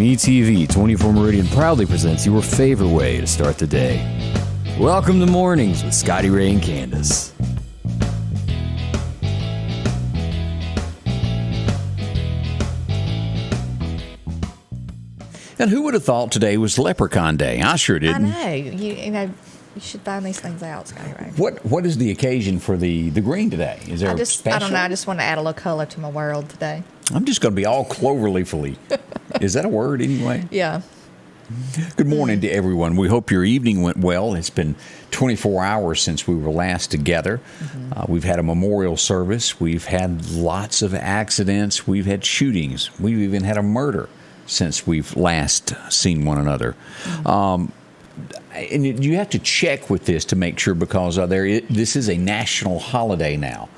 MeTV 24 Meridian proudly presents your favorite way to start the day. Welcome to Mornings with Scotty Ray and Candace. And who would have thought today was Leprechaun Day? I sure didn't. I know. You should find these things out, Scotty Ray. What is the occasion for the green today? Is there a special? I don't know. I just want to add a little color to my world today. I'm just going to be all cloverleafly. Is that a word anyway? Yeah. Good morning to everyone. We hope your evening went well. It's been 24 hours since we were last together. Mm-hmm. We've had a memorial service. We've had lots of accidents. We've had shootings. We've even had a murder since we've last seen one another. Mm-hmm. And you have to check with this to make sure, because this is a national holiday now.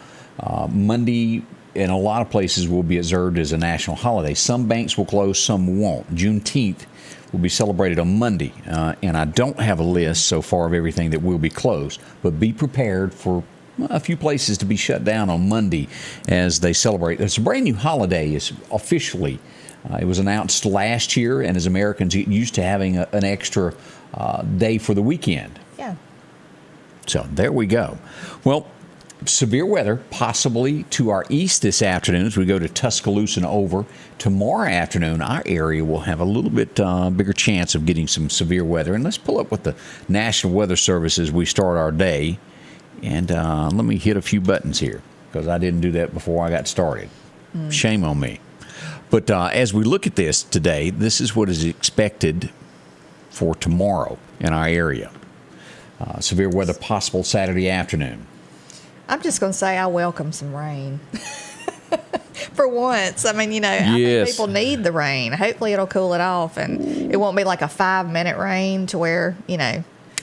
Monday in a lot of places will be observed as a national holiday. Some banks will close, some won't. Juneteenth will be celebrated on Monday. And I don't have a list so far of everything that will be closed, but be prepared for a few places to be shut down on Monday as they celebrate. It's a brand new holiday. It's officially. It was announced last year, and as Americans get used to having an extra day for the weekend. Yeah. So there we go. Well, severe weather possibly to our east this afternoon as we go to Tuscaloosa and over. Tomorrow afternoon, our area will have a little bit bigger chance of getting some severe weather. And let's pull up with the National Weather Service as we start our day. And let me hit a few buttons here, because I didn't do that before I got started. Shame on me. But as we look at this today, this is what is expected for tomorrow in our area. Severe weather possible Saturday afternoon. I'm just going to say I welcome some rain. For once. I mean, Yes. I think people need the rain. Hopefully it'll cool it off, and it won't be like a 5-minute rain to where,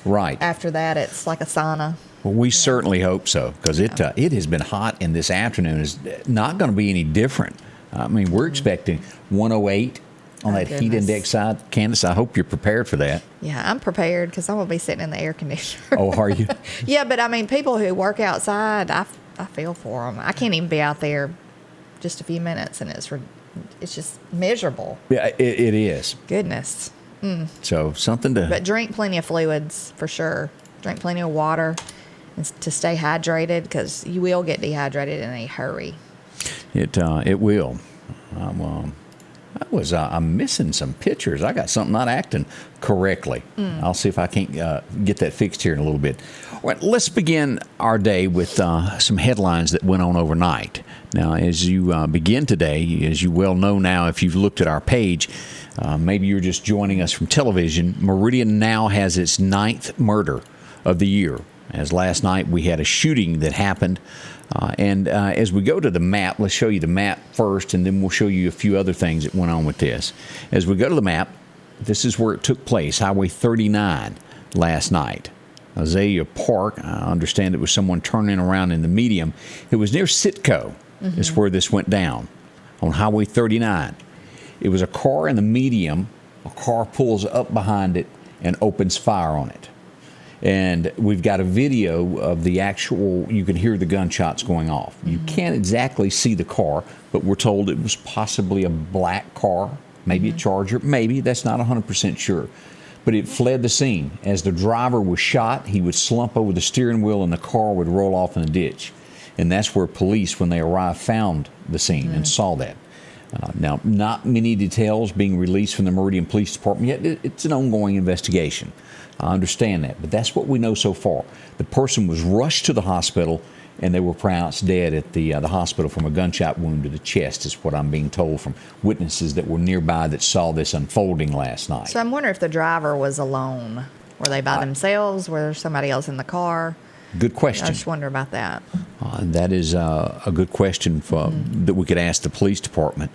right. After that it's like a sauna. Well, we certainly hope so, because it has been hot, and this afternoon is not going to be any different. I mean, we're expecting 108 on that heat index side. Candace, I hope you're prepared for that. Yeah, I'm prepared, because I'm going to be sitting in the air conditioner. Oh, are you? Yeah, but I mean, people who work outside, I feel for them. I can't even be out there just a few minutes, and it's just miserable. Yeah, it is. Goodness. So something to... But drink plenty of fluids, for sure. Drink plenty of water and to stay hydrated, because you will get dehydrated in a hurry. It will. I'm missing some pictures. I got something not acting correctly. I'll see if I can't get that fixed here in a little bit. All right, let's begin our day with some headlines that went on overnight. Now, as you begin today, as you well know now, if you've looked at our page, maybe you're just joining us from television, Meridian now has its 9th murder of the year. As last night we had a shooting that happened. And as we go to the map, let's show you the map first, and then we'll show you a few other things that went on with this. As we go to the map, this is where it took place, Highway 39 last night. Azalea Park, I understand it was someone turning around in the medium. It was near Sitco is where this went down, on Highway 39. It was a car in the medium. A car pulls up behind it and opens fire on it. And we've got a video of the actual, you can hear the gunshots going off. You can't exactly see the car, but we're told it was possibly a black car, maybe a Charger, maybe, that's not 100% sure. But it fled the scene. As the driver was shot, he would slump over the steering wheel and the car would roll off in the ditch. And that's where police, when they arrived, found the scene and saw that. Now, not many details being released from the Meridian Police Department yet. It's an ongoing investigation. I understand that, but that's what we know so far. The person was rushed to the hospital, and they were pronounced dead at the hospital from a gunshot wound to the chest, is what I'm being told from witnesses that were nearby that saw this unfolding last night. So I'm wondering if the driver was alone. Were they by themselves? Was there somebody else in the car? Good question. I just wonder about that. That is a good question that we could ask the police department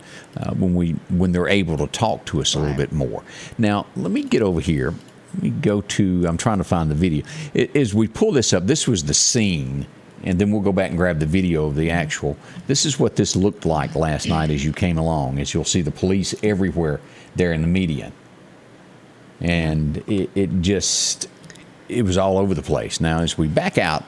when they're able to talk to us a little bit more. Now, let me get over here. Let me go to, I'm trying to find the video. As we pull this up, this was the scene, and then we'll go back and grab the video of the actual. This is what this looked like last night as you came along, as you'll see the police everywhere there in the median. And it was all over the place. Now, as we back out,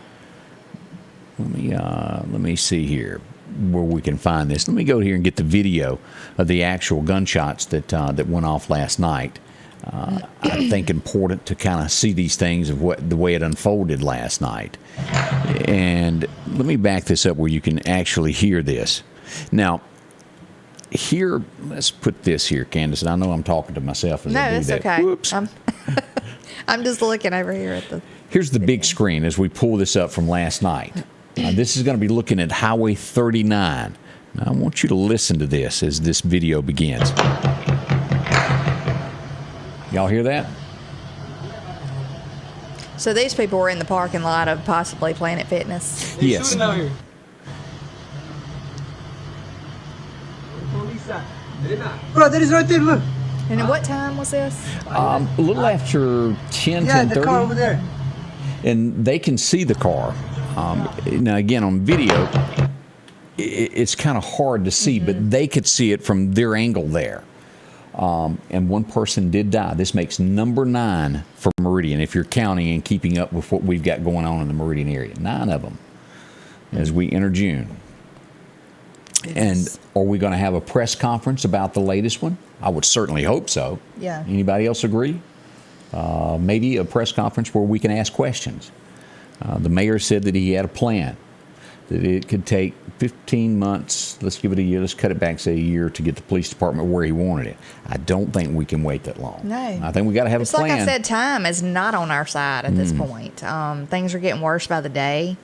let me see here. where we can find this. Let me go here and get the video of the actual gunshots that went off last night. I think important to kind of see these things of the way it unfolded last night. And let me back this up where you can actually hear this. Now, here, let's put this here, Candace. And I know I'm talking to myself as I do that. No, it's okay. Whoops. I'm just looking over here at the... Here's the big screen as we pull this up from last night. This is going to be looking at Highway 39. Now, I want you to listen to this as this video begins. Y'all hear that? So these people were in the parking lot of possibly Planet Fitness. Yes. Bro, that is right there, look. And at what time was this? A little after 10, Yeah, 10:30. the car over there. And they can see the car. Now, again, on video, it's kind of hard to see, but they could see it from their angle there. And one person did die. This makes number 9 for Meridian, if you're counting and keeping up with what we've got going on in the Meridian area. 9 of them as we enter June. And are we going to have a press conference about the latest one? I would certainly hope so. Yeah. Anybody else agree? Maybe a press conference where we can ask questions. The mayor said that he had a plan, that it could take 15 months, let's give it a year, let's cut it back, say a year, to get the police department where he wanted it. I don't think we can wait that long. No. I think we got to have It's a plan. like I said, time is not on our side at this point. Things are getting worse by the day.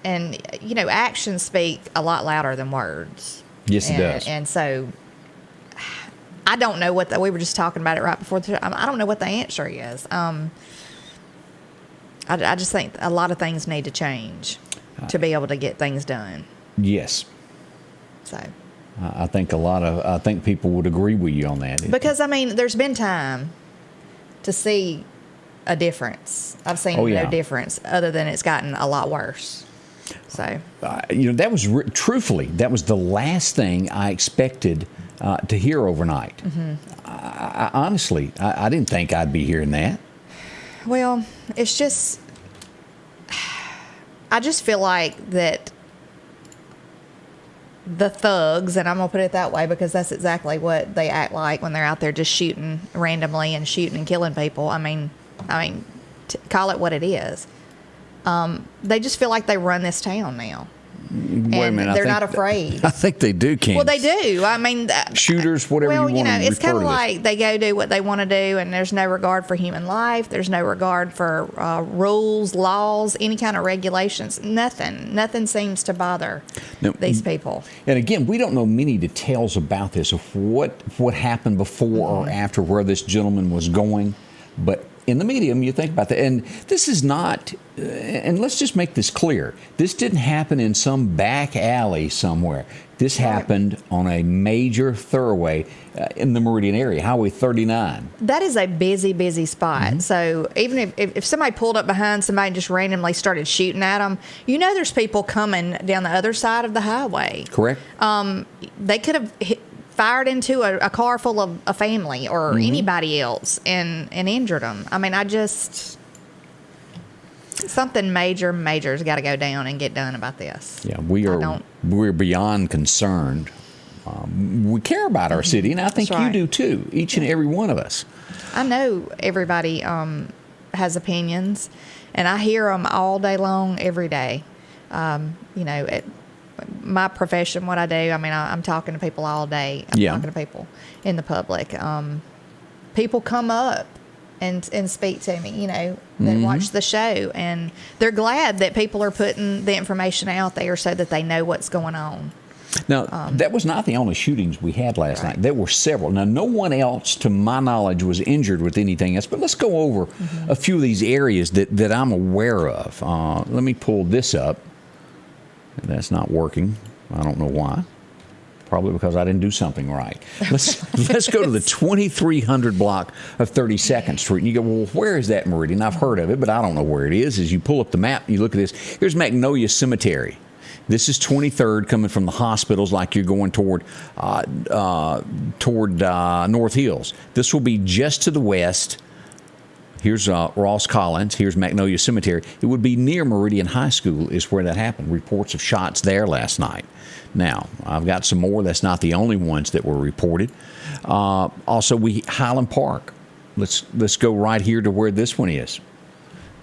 And, you know, actions speak a lot louder than words. Yes, it does. And so I don't know what we were just talking about it right before. I don't know what the answer is. I just think a lot of things need to change to be able to get things done. Yes. So. I think people would agree with you on that. Because, I mean, there's been time to see a difference. I've seen no difference other than it's gotten a lot worse. So, you know, that was truthfully, that was the last thing I expected to hear overnight. I honestly, I didn't think I'd be hearing that. Well, it's just, I just feel like that the thugs, and I'm going to put it that way because that's exactly what they act like when they're out there just shooting randomly and shooting and killing people. I mean, call it what it is. They just feel like they run this town now. Wait a minute, they're not afraid. I think they do, Candace. Well, they do. I mean, shooters, whatever you want to refer to. It's kind of like they go do what they want to do, and there's no regard for human life. There's no regard for rules, laws, any kind of regulations. Nothing seems to bother these people. And again, we don't know many details about this, of what happened before or after, where this gentleman was going, but in the medium, you think about that. And this is not, and let's just make this clear, this didn't happen in some back alley somewhere. This happened on a major thoroughway in the Meridian area, Highway 39. That is a busy, busy spot. So even if somebody pulled up behind somebody and just randomly started shooting at them, you know there's people coming down the other side of the highway. Correct. They could have fired into a car full of a family or anybody else and injured them. I mean, something major's got to go down and get done about this. Yeah, we're beyond concerned. We care about our city, and I think you do too, each and every one of us. I know everybody has opinions, and I hear them all day long, every day. You know, my profession, what I do, I mean, I'm talking to people all day. I'm talking to people in the public. People come up and speak to me, you know, that watch the show, and they're glad that people are putting the information out there so that they know what's going on. Now, that was not the only shootings we had last night. There were several. Now, no one else, to my knowledge, was injured with anything else, but let's go over a few of these areas that I'm aware of. Let me pull this up. That's not working. I don't know why. Probably because I didn't do something right. Let's go to the 2300 block of 32nd Street. And you go, well, where is that, Meridian? I've heard of it, but I don't know where it is. As you pull up the map, you look at this. Here's Magnolia Cemetery. This is 23rd, coming from the hospitals, like you're going toward North Hills. This will be just to the west Here's Ross Collins. Here's Magnolia Cemetery. It would be near Meridian High School is where that happened. Reports of shots there last night. Now, I've got some more. That's not the only ones that were reported. Also, Highland Park. Let's go right here to where this one is.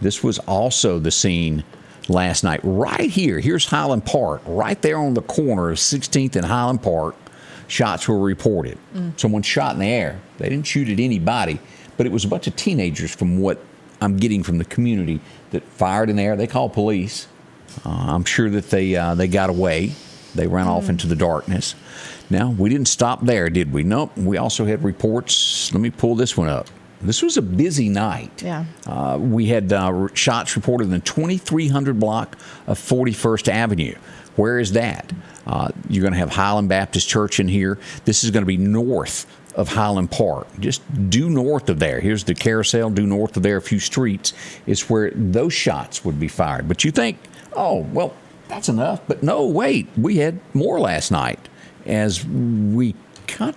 This was also the scene last night. Right here. Here's Highland Park. Right there on the corner of 16th and Highland Park. Shots were reported. Someone shot in the air. They didn't shoot at anybody, but it was a bunch of teenagers from what I'm getting from the community that fired in the air. They called police. I'm sure that they got away. They ran off into the darkness. Now, we didn't stop there, did we? Nope. We also had reports. Let me pull this one up. This was a busy night. Yeah. We had shots reported in the 2300 block of 41st Avenue. Where is that? You're going to have Highland Baptist Church in here. This is going to be north of Highland Park. Just due north of there. Here's the carousel. Due north of there, a few streets, is where those shots would be fired. But you think, oh, well, that's enough. But no, wait. We had more last night as we cut.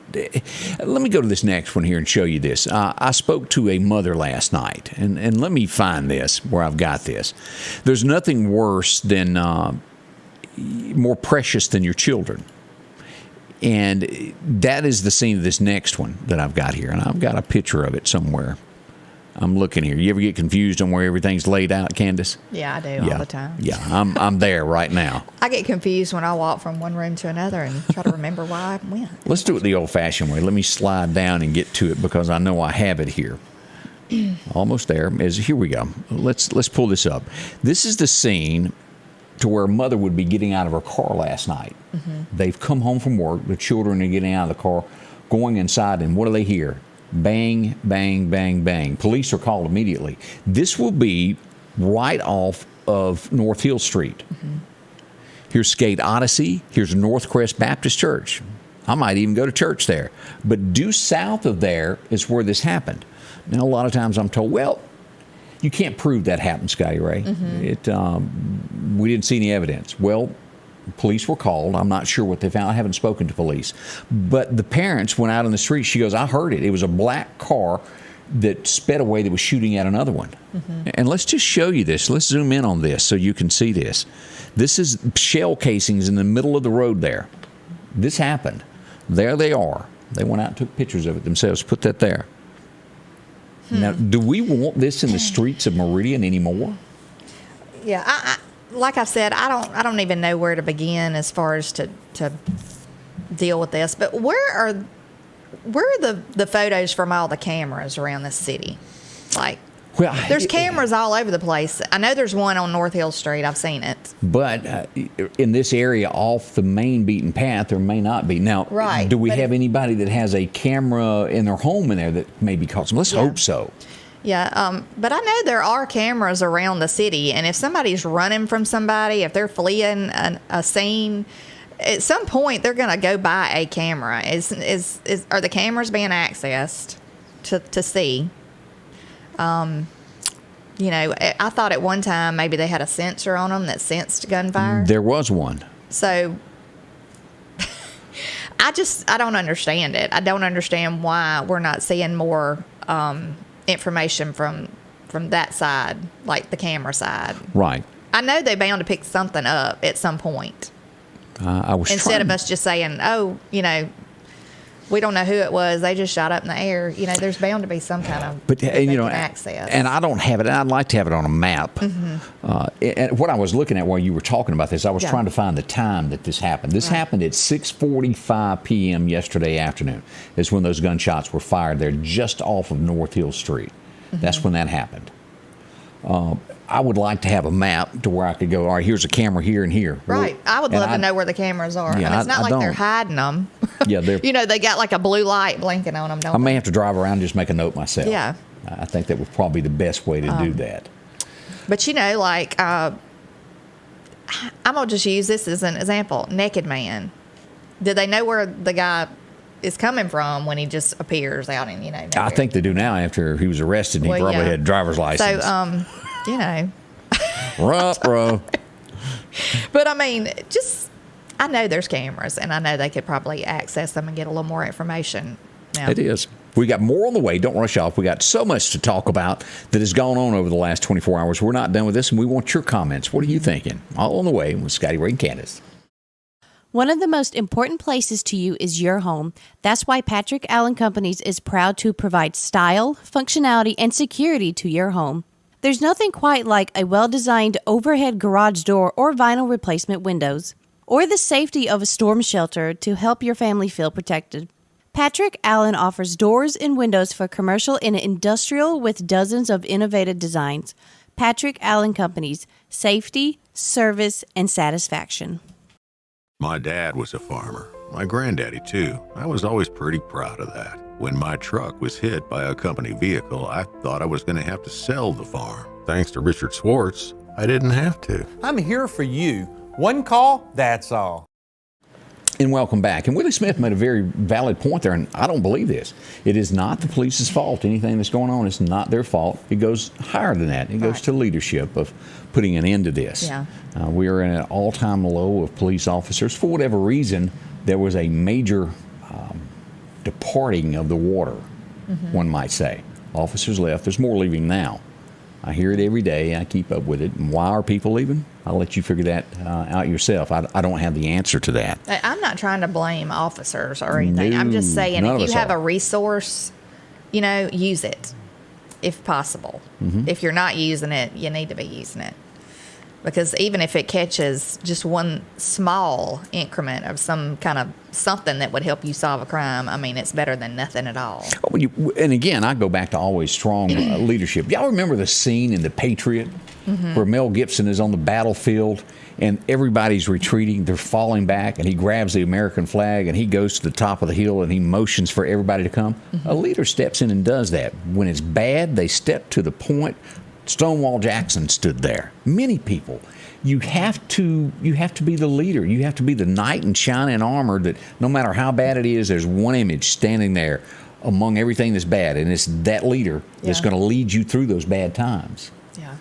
Let me go to this next one here and show you this. I spoke to a mother last night, and let me find this where I've got this. There's nothing worse than more precious than your children. And that is the scene of this next one that I've got here. And I've got a picture of it somewhere. I'm looking here. You ever get confused on where everything's laid out, Candace? Yeah, I do all the time. Yeah, I'm there right now. I get confused when I walk from one room to another and try to remember why I went. Let's do it the old-fashioned way. Let me slide down and get to it because I know I have it here. Almost there. Here we go. Let's pull this up. This is the scene to where a mother would be getting out of her car last night. They've come home from work. The children are getting out of the car, going inside, and what do they hear? Bang, bang, bang, bang. Police are called immediately. This will be right off of North Hill Street. Here's Skate Odyssey. Here's North Crest Baptist Church. I might even go to church there. But due south of there is where this happened. Now, a lot of times I'm told, well, you can't prove that happened, Scotty Ray. We didn't see any evidence. Well, police were called. I'm not sure what they found. I haven't spoken to police. But the parents went out on the street. She goes, I heard it. It was a black car that sped away that was shooting at another one. And let's just show you this. Let's zoom in on this so you can see this. This is shell casings in the middle of the road there. This happened. There they are. They went out and took pictures of it themselves. Put that there. Now, do we want this in the streets of Meridian anymore? Yeah, I like I said, I don't even know where to begin as far as to deal with this. But where are the photos from all the cameras around this city? Like, well, there's cameras all over the place. I know there's one on North Hill Street. I've seen it. But in this area off the main beaten path, there may not be. Now, right, do we have anybody that has a camera in their home in there that maybe caught some? Let's hope so. Yeah, but I know there are cameras around the city, and if somebody's running from somebody, if they're fleeing a scene, at some point they're going to go buy a camera. Are the cameras being accessed to see? You know, I thought at one time maybe they had a sensor on them that sensed gunfire. There was one. So I don't understand it. I don't understand why we're not seeing more information from that side, like the camera side. Right. I know they're bound to pick something up at some point. Instead of us just saying, oh, you know, we don't know who it was. They just shot up in the air. You know, there's bound to be some kind of access. And I don't have it. And I'd like to have it on a map. And what I was looking at while you were talking about this, I was trying to find the time that this happened. This happened at 6:45 p.m. yesterday afternoon. Is when those gunshots were fired there just off of North Hill Street. That's when that happened. I would like to have a map to where I could go, all right, here's a camera here and here. Right. I would love to know where the cameras are. Yeah, I mean, it's not like they're hiding them. Yeah, they're. You know, they got like a blue light blinking on them, don't I may have to drive around and just make a note myself. Yeah. I think that would probably be the best way to do that. But, you know, like, I'm going to just use this as an example. Naked Man. Did they know where the guy is coming from when he just appears out in, you know, nowhere? I think they do now after he was arrested and he probably had a driver's license. So, you know. Ruh-roh. But, I mean, I know there's cameras, and I know they could probably access them and get a little more information. Now, It is. We got more on the way. Don't rush off. We got so much to talk about that has gone on over the last 24 hours. We're not done with this, and we want your comments. What are you thinking? All on the way with Scotty Ray and Candace. One of the most important places to you is your home. That's why Patrick Allen Companies is proud to provide style, functionality, and security to your home. There's nothing quite like a well-designed overhead garage door or vinyl replacement windows, or the safety of a storm shelter to help your family feel protected. Patrick Allen offers doors and windows for commercial and industrial with dozens of innovative designs. Patrick Allen Companies, safety, service, and satisfaction. My dad was a farmer. My granddaddy, too. I was always pretty proud of that. When my truck was hit by a company vehicle, I thought I was going to have to sell the farm. Thanks to Richard Swartz, I didn't have to. I'm here for you. One call, that's all. And welcome back. And Willie Smith made a very valid point there, and I don't believe this. It is not the police's fault. Anything that's going on is not their fault. It goes higher than that. It goes to leadership of putting an end to this. Yeah. We are in an all-time low of police officers. For whatever reason, there was a major departing of the water, one might say. Officers left. There's more leaving now. I hear it every day. I keep up with it. And why are people leaving? I'll let you figure that out yourself. I don't have the answer to that. I'm not trying to blame officers or anything. I'm just saying if you have a resource, use it if possible. If you're not using it, you need to be using it. Because even if it catches just one small increment of some kind of something that would help you solve a crime, I mean, it's better than nothing at all. And again, I go back to always strong leadership. Y'all remember the scene in The Patriot where Mel Gibson is on the battlefield and everybody's retreating, they're falling back, and he grabs the American flag and he goes to the top of the hill and he motions for everybody to come? A leader steps in and does that. When it's bad, they step to the point. Stonewall Jackson stood there. Many people. You have to be the leader. You have to be the knight in shining armor that no matter how bad it is, there's one image standing there among everything that's bad, and it's that leader that's going to lead you through those bad times. Yeah.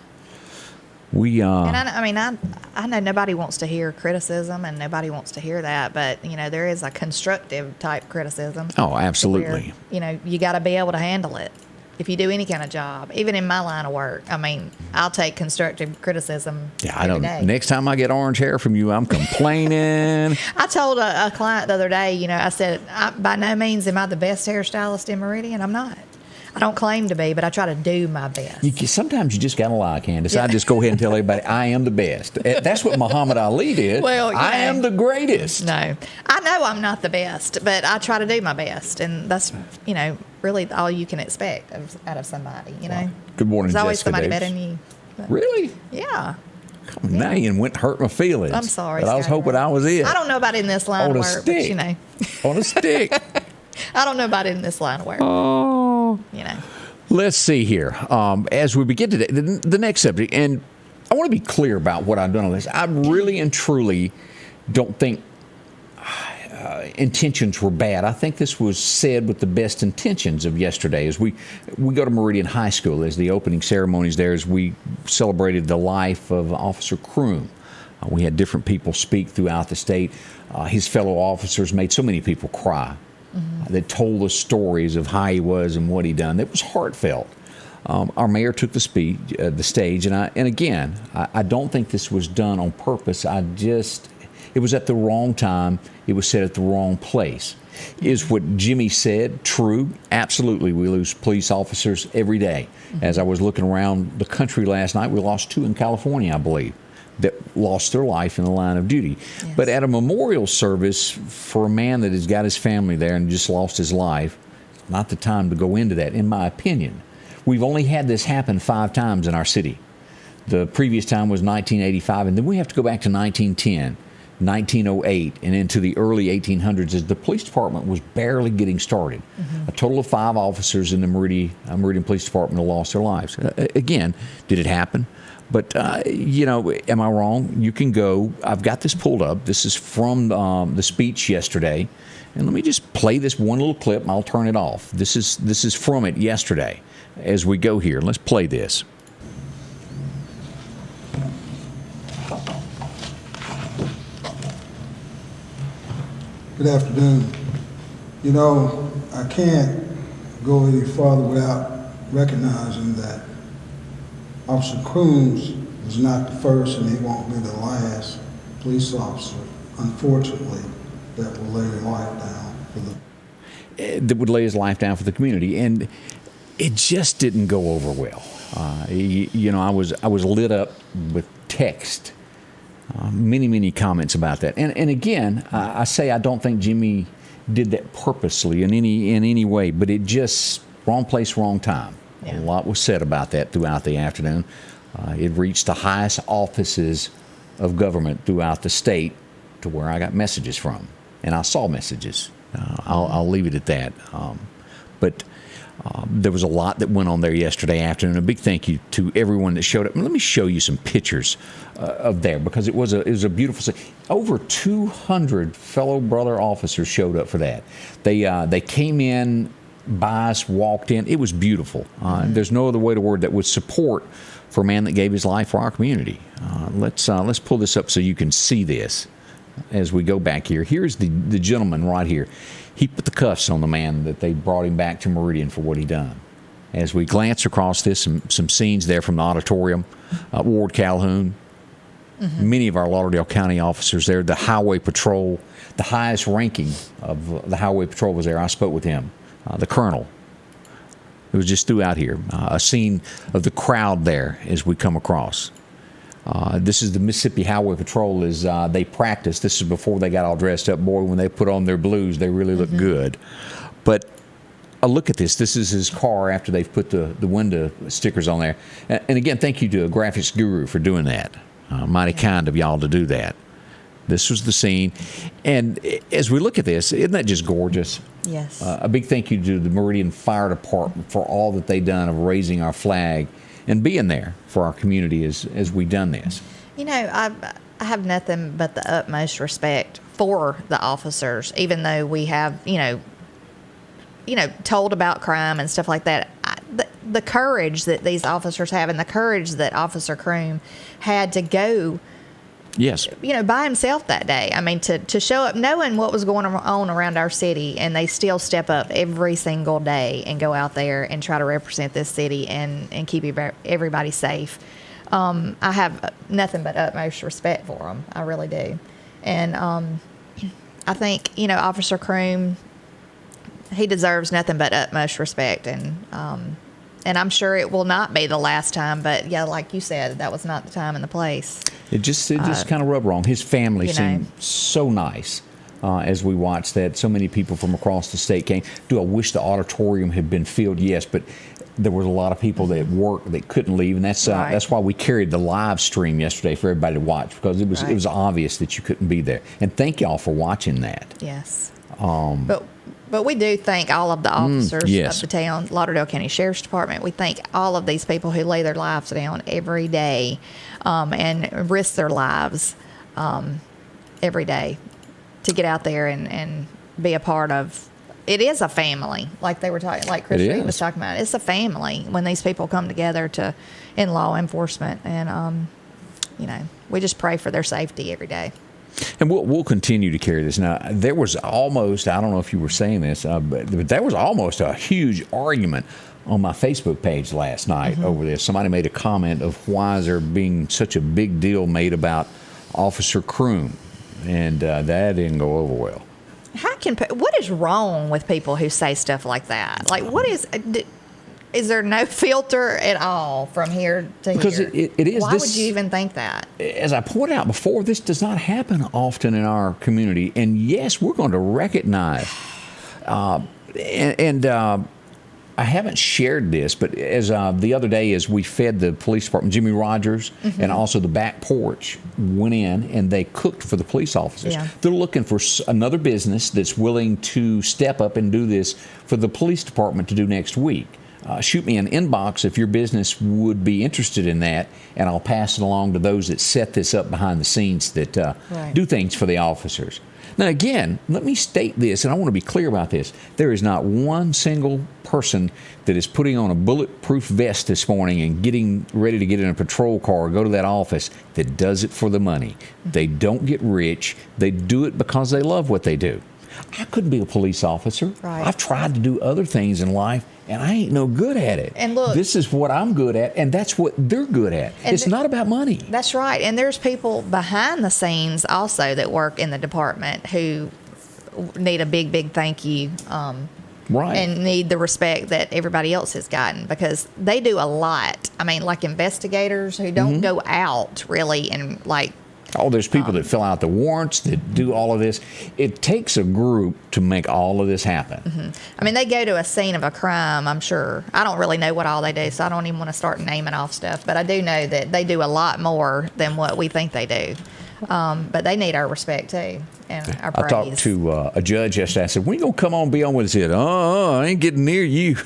And I know nobody wants to hear criticism, and nobody wants to hear that, but there is a constructive type criticism. Oh, absolutely. Where, you got to be able to handle it. If you do any kind of job, even in my line of work, I'll take constructive criticism. Yeah, I know. Next time I get orange hair from you, I'm complaining. I told a client the other day, I said, by no means am I the best hairstylist in Meridian. I'm not. I don't claim to be, but I try to do my best. Sometimes you just got to lie, Candace. I just go ahead and tell everybody I am the best. That's what Muhammad Ali did. Well, I am the greatest. No, I know I'm not the best, but I try to do my best, and that's really all you can expect out of somebody. Wow. Good morning, There's always Jessica somebody Davis. better than you. But, really? Yeah. Now you went and hurt my feelings. I'm sorry. But I was hoping I was it. I don't know about in this line of work, but On a stick. I don't know about in this line of work. Oh. Let's see here. As we begin today, the next subject, and I want to be clear about what I've done on this. I really and truly don't think intentions were bad. I think this was said with the best intentions of yesterday. As we go to Meridian High School, as the opening ceremonies there, as we celebrated the life of Officer Kroom. We had different people speak throughout the state. His fellow officers made so many people cry. That told us stories of how he was and what he done. It was heartfelt. Our mayor took the stage, and again, I don't think this was done on purpose. It was at the wrong time. It was said at the wrong place. Is what Jimmy said true? Absolutely. We lose police officers every day. As I was looking around the country last night, we lost 2 in California, I believe, that lost their life in the line of duty. Yes. But at a memorial service for a man that has got his family there and just lost his life, not the time to go into that, in my opinion. We've only had this happen 5 times in our city. The previous time was 1985, and then we have to go back to 1910, 1908, and into the early 1800s as the police department was barely getting started. A total of 5 officers in the Meridian Police Department lost their lives. Again, did it happen? But, am I wrong? You can go. I've got this pulled up. This is from the speech yesterday. And let me just play this one little clip, and I'll turn it off. This is from it yesterday as we go here. Let's play this. Good afternoon. I can't go any further without recognizing that Officer Crooms was not the first and he won't be the last police officer, unfortunately, that will lay his life down for that would lay his life down for the community. And it just didn't go over well. I was lit up with text, many comments about that. And again, I say I don't think Jimmy did that purposely in any way, but it just wrong place, wrong time. Yeah. A lot was said about that throughout the afternoon. It reached the highest offices of government throughout the state, to where I got messages from, and I saw messages. I'll leave it at that. But there was a lot that went on there yesterday afternoon. A big thank you to everyone that showed up. And let me show you some pictures of there, because it was a beautiful scene. Over 200 fellow brother officers showed up for that. They came in by us, walked in. It was beautiful. There's no other way to word that with support for a man that gave his life for our community. Let's pull this up so you can see this as we go back here. Here's the gentleman right here. He put the cuffs on the man that they brought him back to Meridian for what he done. As we glance across this, some scenes there from the auditorium, Ward Calhoun, many of our Lauderdale County officers there, the Highway Patrol, the highest ranking of the Highway Patrol was there. I spoke with him, the Colonel. It was just throughout here. A scene of the crowd there as we come across. This is the Mississippi Highway Patrol as they practice. This is before they got all dressed up. Boy, when they put on their blues, they really look good. But a look at this. This is his car after they've put the window stickers on there. And again, thank you to a graphics guru for doing that. Mighty kind of y'all to do that. This was the scene. And as we look at this, isn't that just gorgeous? Yes. A big thank you to the Meridian Fire Department for all that they've done of raising our flag and being there for our community as we done this. I have nothing but the utmost respect for the officers, even though we have, told about crime and stuff like that. The courage that these officers have, and the courage that Officer Croom had to go, yes, by himself that day. I mean, to show up knowing what was going on around our city, and they still step up every single day and go out there and try to represent this city and keep everybody safe. I have nothing but utmost respect for them. I really do. And I think, Officer Croom, he deserves nothing but utmost respect. And I'm sure it will not be the last time, but yeah, like you said, that was not the time and the place. It just kind of rubbed wrong. His family seemed so nice as we watched that. So many people from across the state came. Do I wish the auditorium had been filled? Yes, but there was a lot of people that worked that couldn't leave, and that's why we carried the live stream yesterday for everybody to watch, because it was obvious that you couldn't be there. And thank y'all for watching that. Yes. But we do thank all of the officers of the town, Lauderdale County Sheriff's Department. We thank all of these people who lay their lives down every day and risk their lives every day to get out there and be a part of. It is a family, like they were talking, like Chris was talking about. It's a family when these people come together in law enforcement, and we just pray for their safety every day. And we'll continue to carry this. Now, there was almost, I don't know if you were saying this, but there was almost a huge argument on my Facebook page last night over this. Somebody made a comment of why is there being such a big deal made about Officer Croom, and that didn't go over well. What is wrong with people who say stuff like that? Like, what is there no filter at all from here to because here? Because it is. Why would you even think that? As I pointed out before, this does not happen often in our community. And yes, we're going to recognize. I haven't shared this, but as the other day, as we fed the police department, Jimmy Rogers, and also the back porch went in and they cooked for the police officers. Yeah. They're looking for another business that's willing to step up and do this for the police department to do next week. Shoot me an inbox if your business would be interested in that, and I'll pass it along to those that set this up behind the scenes that do things for the officers. Now, again, let me state this, and I want to be clear about this. There is not one single person that is putting on a bulletproof vest this morning and getting ready to get in a patrol car or go to that office that does it for the money. They don't get rich. They do it because they love what they do. I couldn't be a police officer. Right. I've tried to do other things in life, and I ain't no good at it. And look, this is what I'm good at, and that's what they're good at. It's not about money. That's right. And there's people behind the scenes also that work in the department who need a big, big thank you. Right. And need the respect that everybody else has gotten, because they do a lot. I mean, like investigators who don't go out really and like. Oh, there's people that fill out the warrants, that do all of this. It takes a group to make all of this happen. I mean, they go to a scene of a crime, I'm sure. I don't really know what all they do, so I don't even want to start naming off stuff. But I do know that they do a lot more than what we think they do. But they need our respect, too, and our praise. I talked to a judge yesterday. I said, when are you going to come on and be on with us? He said, I ain't getting near you.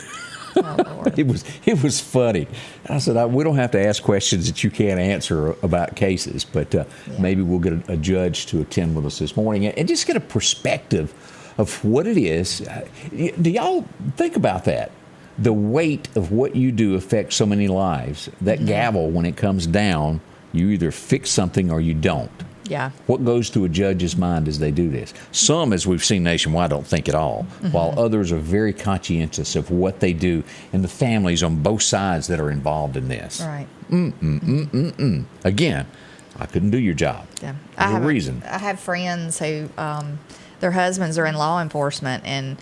Oh, Lord. It was funny. I said, we don't have to ask questions that you can't answer about cases, but maybe we'll get a judge to attend with us this morning and just get a perspective of what it is. Do y'all think about that? The weight of what you do affects so many lives. That gavel, when it comes down, you either fix something or you don't. Yeah. What goes through a judge's mind as they do this? Some, as we've seen nationwide, don't think at all, while others are very conscientious of what they do and the families on both sides that are involved in this. Right. Again, I couldn't do your job. Yeah. There's a reason. I have friends who their husbands are in law enforcement, and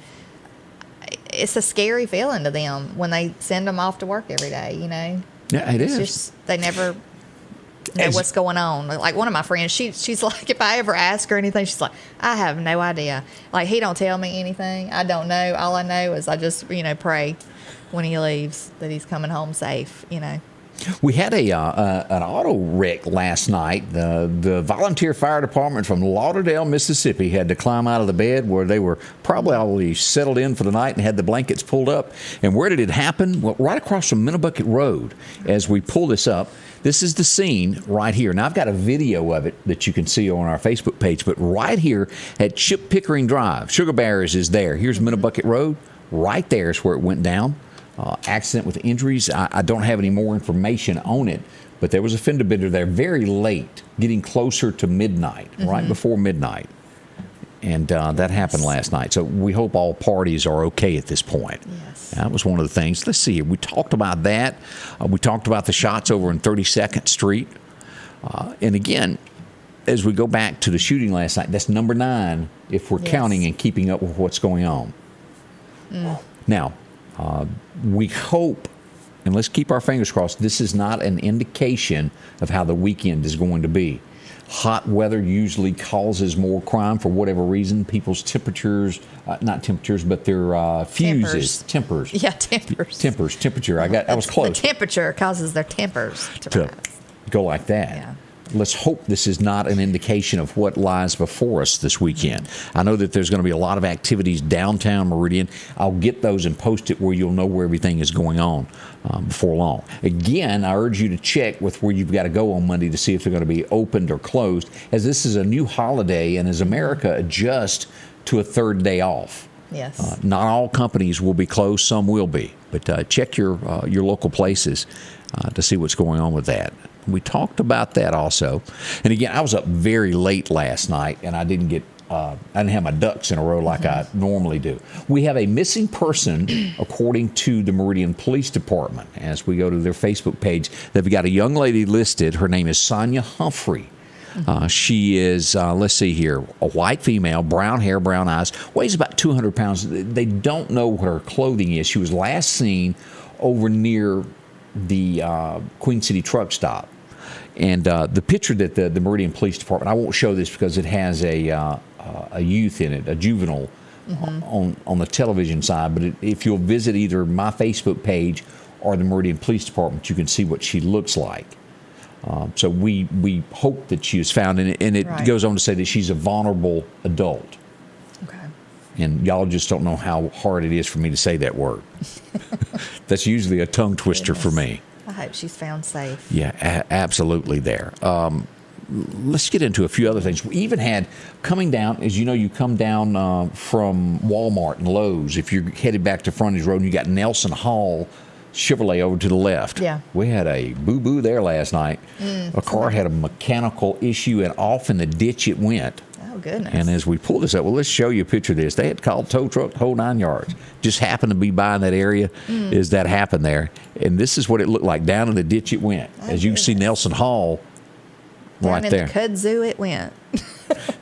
it's a scary feeling to them when they send them off to work every day, you know? Yeah, it is. Just, they never know what's going on. Like one of my friends, she's like, if I ever ask her anything, she's like, I have no idea. Like, he don't tell me anything. I don't know. All I know is I just, pray when he leaves that he's coming home safe, We had an auto wreck last night. The volunteer fire department from Lauderdale, Mississippi, had to climb out of the bed where they were probably already settled in for the night and had the blankets pulled up. And where did it happen? Well, right across from Minnebucket Road. As we pull this up, this is the scene right here. Now, I've got a video of it that you can see on our Facebook page, but right here at Chip Pickering Drive, Sugar Barrels is there. Here's Minnebucket Road. Right there is where it went down. Accident with injuries. I don't have any more information on it, but there was a fender bender there very late, getting closer to midnight, right before midnight. And that happened last night. So we hope all parties are okay at this point. Yes. That was one of the things. Let's see here. We talked about that. We talked about the shots over in 32nd Street. And again, as we go back to the shooting last night, that's number 9 if we're counting and keeping up with what's going on. Now, we hope, and let's keep our fingers crossed, this is not an indication of how the weekend is going to be. Hot weather usually causes more crime for whatever reason. People's temperatures, not temperatures, but their fuses. Tempers. Yeah, tempers. Temperature. I was close. The temperature causes their tempers to rise. Go like that. Yeah. Let's hope this is not an indication of what lies before us this weekend. I know that there's going to be a lot of activities downtown Meridian. I'll get those and post it where you'll know where everything is going on before long. Again, I urge you to check with where you've got to go on Monday to see if they're going to be opened or closed, as this is a new holiday and as America adjusts to a third day off. Yes. Not all companies will be closed. Some will be. But check your local places to see what's going on with that. We talked about that also. And again, I was up very late last night, and I didn't have my ducks in a row like I normally do. We have a missing person, according to the Meridian Police Department. As we go to their Facebook page, they've got a young lady listed. Her name is Sonia Humphrey. She is, let's see here, a white female, brown hair, brown eyes, weighs about 200 pounds. They don't know what her clothing is. She was last seen over near the Queen City truck stop. And the picture that the Meridian Police Department, I won't show this because it has a youth in it, a juvenile on the television side. But if you'll visit either my Facebook page or the Meridian Police Department, you can see what she looks like. So we hope that she is found, and it goes on to say that she's a vulnerable adult. Okay. And y'all just don't know how hard it is for me to say that word. That's usually a tongue twister for me. I hope she's found safe. Yeah, absolutely there. Let's get into a few other things. We even had coming down, as you know, you come down from Walmart and Lowe's. If you're headed back to Frontage Road, and you got Nelson Hall Chevrolet over to the left. Yeah. We had a boo-boo there last night. A car had a mechanical issue, and off in the ditch it went. Oh, goodness. And as we pull this up, well, let's show you a picture of this. They had called tow truck the whole 9 yards. Just happened to be by in that area as that happened there. And this is what it looked like. Down in the ditch it went. As you can see Nelson Hall right Down there. in the kudzu it went.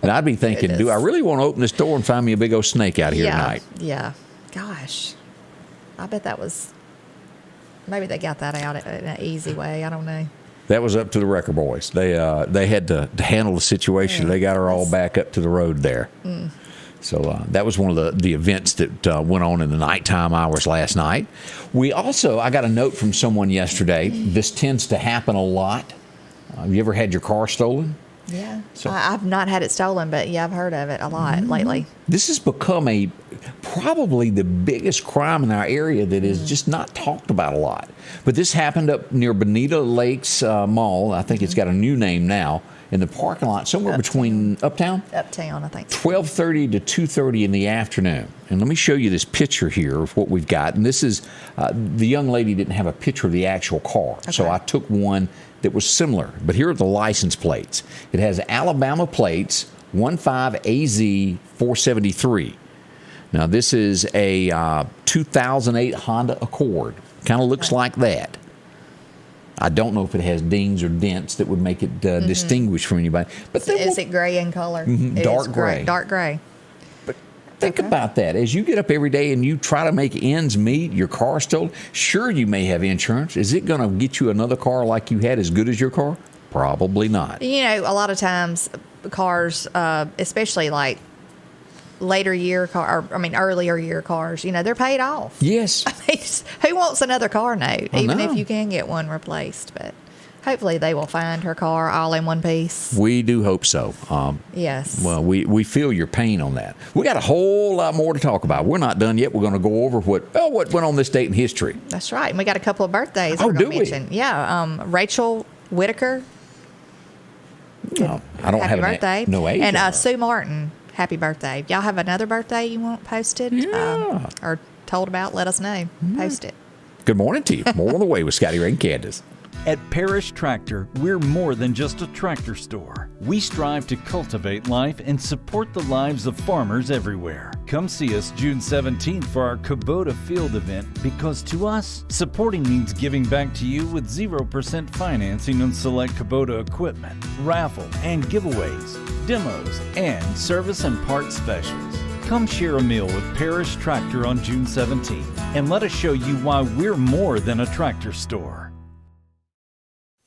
And I'd be thinking, do I really want to open this door and find me a big old snake out here tonight? Yeah. Gosh. I bet that was, maybe they got that out in an easy way. I don't know. That was up to the wrecker boys. They had to handle the situation. Yeah, they got her all back up to the road there. So that was one of the events that went on in the nighttime hours last night. I got a note from someone yesterday. This tends to happen a lot. Have you ever had your car stolen? Yeah. So- I've not had it stolen, but yeah, I've heard of it a lot lately. This has become probably the biggest crime in our area that is just not talked about a lot. But this happened up near Bonita Lakes Mall. I think it's got a new name now. In the parking lot, somewhere between Uptown, I think. 12:30 to 2:30 in the afternoon. And let me show you this picture here of what we've got. And this is the young lady didn't have a picture of the actual car, so I took one that was similar. But here are the license plates. It has Alabama plates, 15AZ 473. Now this is a 2008 Honda Accord. Kind of looks like that. I don't know if it has dings or dents that would make it distinguished from anybody. But Is it gray in color? It dark is gray. Dark gray. But think about that. As you get up every day and you try to make ends meet, your car stolen, sure, you may have insurance. Is it going to get you another car like you had as good as your car? Probably not. You know, a lot of times cars, especially like earlier year cars, you know, they're paid off. Yes. I mean, who wants another car note, even know. if you can get one replaced? But hopefully they will find her car all in one piece. We do hope so. Yes. Well, we feel your pain on that. We got a whole lot more to talk about. We're not done yet. We're going to go over what went on this date in history. That's right. And we got a couple of birthdays Oh, we're do going to we? mention. Yeah. Rachel Whitaker. No, I don't Happy have birthday. no age. And on her. Sue Martin. Happy birthday. Y'all have another birthday you want posted or told about? Let us know. Post it. Good morning to you. More on the way with Scotty Ray and Candace. At Parish Tractor, we're more than just a tractor store. We strive to cultivate life and support the lives of farmers everywhere. Come see us June 17th for our Kubota Field event, because to us, supporting means giving back to you with 0% financing on select Kubota equipment, raffle and giveaways, demos, and service and parts specials. Come share a meal with Parish Tractor on June 17th and let us show you why we're more than a tractor store.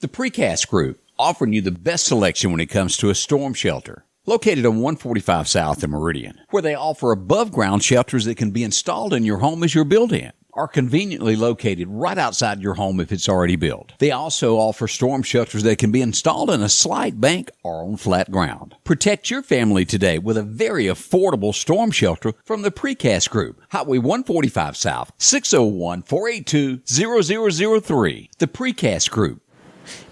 The Precast Group, offering you the best selection when it comes to a storm shelter. Located on 145 South in Meridian, where they offer above-ground shelters that can be installed in your home as you're built-in, are conveniently located right outside your home if it's already built. They also offer storm shelters that can be installed in a slight bank or on flat ground. Protect your family today with a very affordable storm shelter from the Precast Group. Highway 145 South, 601-482-0003. The Precast Group.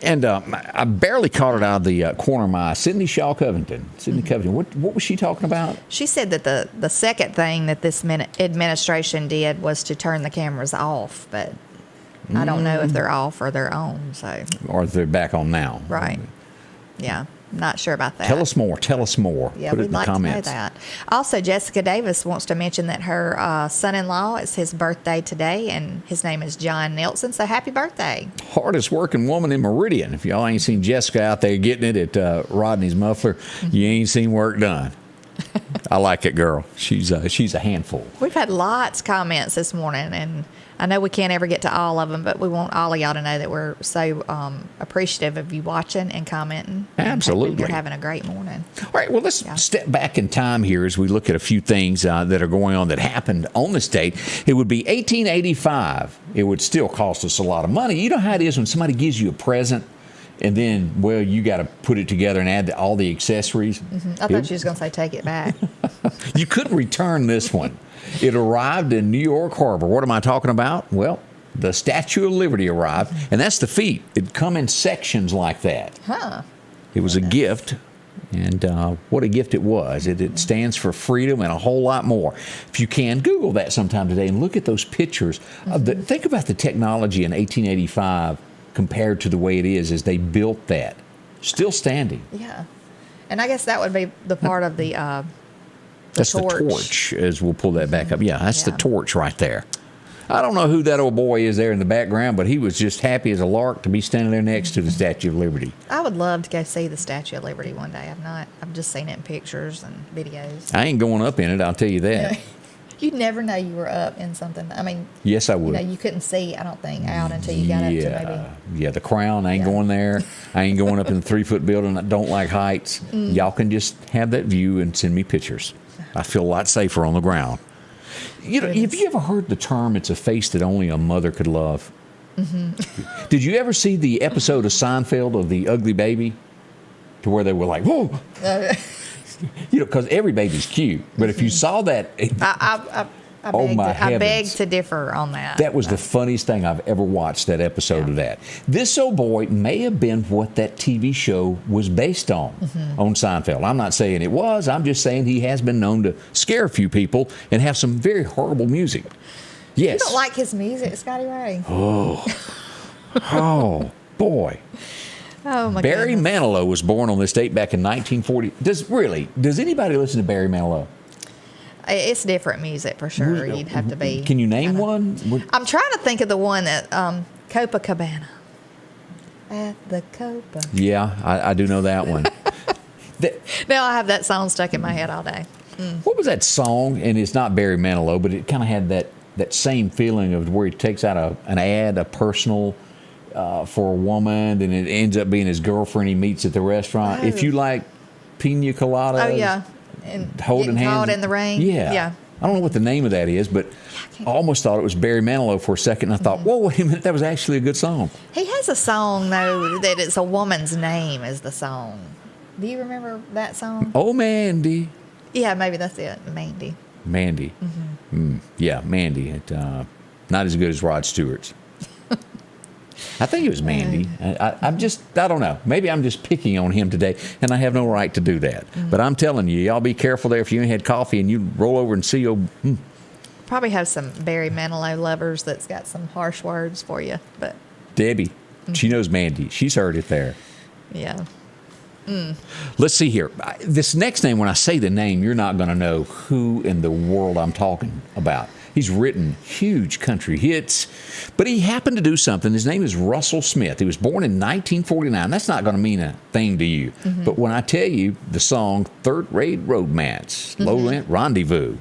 And I barely caught it out of the corner of my eye. Sydney Covington. What was she talking about? She said that the second thing that this administration did was to turn the cameras off, but I don't know if they're off or they're on. So, or if they're back on now. Right. Yeah. Not sure about that. Tell us more. Yeah, Put it we'd in the like comments. to know that. Also, Jessica Davis wants to mention that her son-in-law, it's his birthday today, and his name is John Nelson. So happy birthday. Hardest working woman in Meridian. If y'all ain't seen Jessica out there getting it at Rodney's Muffler, you ain't seen work done. I like it, girl. She's a handful. We've had lots of comments this morning, and I know we can't ever get to all of them, but we want all of y'all to know that we're so appreciative of you watching and commenting. Absolutely. And you're having a great morning. All right, well, let's step back in time here as we look at a few things that are going on that happened on this date. It would be 1885. It would still cost us a lot of money. You know how it is when somebody gives you a present, and then, well, you got to put it together and add all the accessories. I thought you was going to say take it back. You couldn't return this one. It arrived in New York Harbor. What am I talking about? Well, the Statue of Liberty arrived, and that's the feat. It'd come in sections like that. Huh. It was a gift, and what a gift it was. It stands for freedom and a whole lot more. If you can, Google that sometime today and look at those pictures. Think about the technology in 1885 compared to the way it is as they built that. Still standing. Yeah. And I guess that would be the part of the That's torch. the torch, as we'll pull that back up. Yeah, that's the Yeah. torch right there. I don't know who that old boy is there in the background, but he was just happy as a lark to be standing there next to the Statue of Liberty. I would love to go see the Statue of Liberty one day. I've just seen it in pictures and videos. I ain't going up in it, I'll tell you that. You'd never know you were up in something. I mean, Yes, I would. you couldn't see, I don't think, out until you got up to maybe. Yeah, the crown. I ain't going there. I ain't going up in the 3-foot building. I don't like heights. Y'all can just have that view and send me pictures. I feel a lot safer on the ground. You know, have you ever heard the term, it's a face that only a mother could love? Mm-hmm. Did you ever see the episode of Seinfeld of the ugly baby? To where they were like, whoa! You know, because every baby's cute. But if you saw that... I beg to differ on that. That was the funniest thing I've ever watched, that episode of that. This old boy may have been what that TV show was based on Seinfeld. I'm not saying it was. I'm just saying he has been known to scare a few people and have some very horrible music. Yes. You don't like his music, Scotty Ray? Oh, boy. Oh, my Barry goodness. Manilow was born on this date back in 1940. Does anybody listen to Barry Manilow? It's different music for sure. You'd have to be. Can you name one? I'm trying to think of the one that Copacabana. At the Copa. Yeah, I do know that one. Now I have that song stuck in my head all day. What was that song? And it's not Barry Manilow, but it kind of had that same feeling of where he takes out an ad, a personal for a woman, and it ends up being his girlfriend he meets at the restaurant. Oh. If you like pina coladas. Oh, yeah. And holding getting hands caught in the rain. Yeah. I don't know what the name of that is, but I almost thought it was Barry Manilow for a second. And I thought, whoa, wait a minute, that was actually a good song. He has a song, though, that it's a woman's name is the song. Do you remember that song? Oh, Mandy. Yeah, maybe that's it. Mandy. Mandy. Yeah, Mandy. Not as good as Rod Stewart's. I think it was Mandy. I don't know. Maybe I'm just picking on him today, and I have no right to do that. But I'm telling you, y'all be careful there if you ain't had coffee and you roll over and see Probably have some Barry Manilow lovers that's got some harsh words for you. But Debbie. She knows Mandy. She's heard it there. yeah. Let's see here. This next name, when I say the name, you're not going to know who in the world I'm talking about. He's written huge country hits, but he happened to do something. His name is Russell Smith. He was born in 1949. That's not going to mean a thing to you. But when I tell you the song Third Rate Romance, Low Rent Rendezvous,